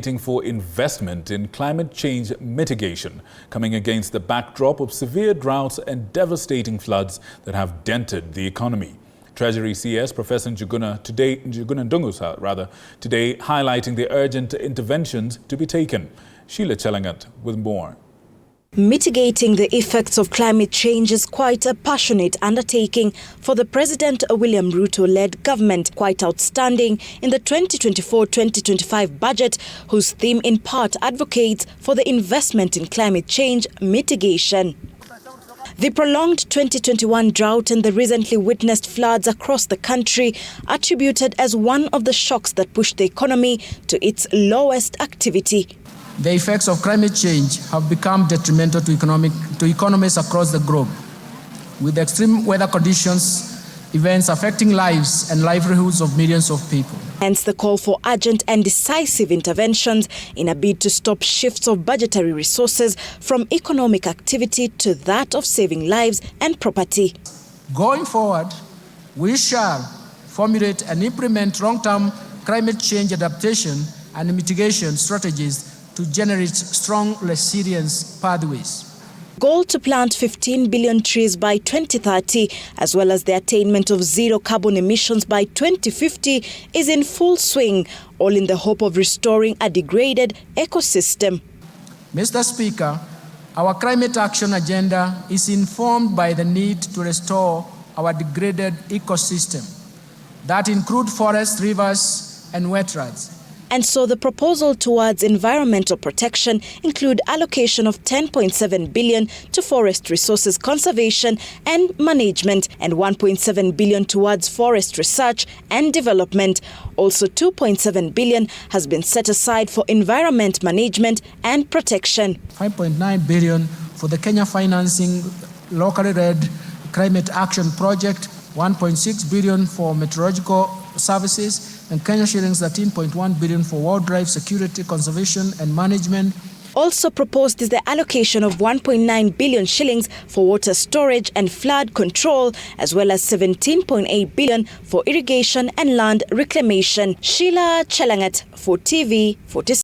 For investment in climate change mitigation, coming against the backdrop of severe droughts and devastating floods that have dented the economy. Treasury CS Professor Njuguna Ndungusa today highlighting the urgent interventions to be taken. Sheila Chelangat with more. Mitigating the effects of climate change is quite a passionate undertaking for the President William Ruto-led government, quite outstanding in the 2024-2025 budget, whose theme in part advocates for the investment in climate change mitigation. The prolonged 2021 drought and the recently witnessed floods across the country attributed as one of the shocks that pushed the economy to its lowest activity. The effects of climate change have become detrimental to economies across the globe, with extreme weather conditions, events affecting lives and livelihoods of millions of people. Hence the call for urgent and decisive interventions in a bid to stop shifts of budgetary resources from economic activity to that of saving lives and property. Going forward, we shall formulate and implement long-term climate change adaptation and mitigation strategies to generate strong resilience pathways. Goal to plant 15 billion trees by 2030, as well as the attainment of zero carbon emissions by 2050, is in full swing, all in the hope of restoring a degraded ecosystem. Mr. Speaker, our climate action agenda is informed by the need to restore our degraded ecosystem that include forests, rivers, and wetlands. And so the proposal towards environmental protection include allocation of 10.7 billion to forest resources conservation and management and 1.7 billion towards forest research and development. Also 2.7 billion has been set aside for environment management and protection. 5.9 billion for the Kenya Financing Locally Led Climate Action Project, 1.6 billion for meteorological services, and Kenya shillings 13.1 billion for wildlife security, conservation and management. Also proposed is the allocation of 1.9 billion shillings for water storage and flood control, as well as 17.8 billion for irrigation and land reclamation. Sheila Chelangat for TV 46.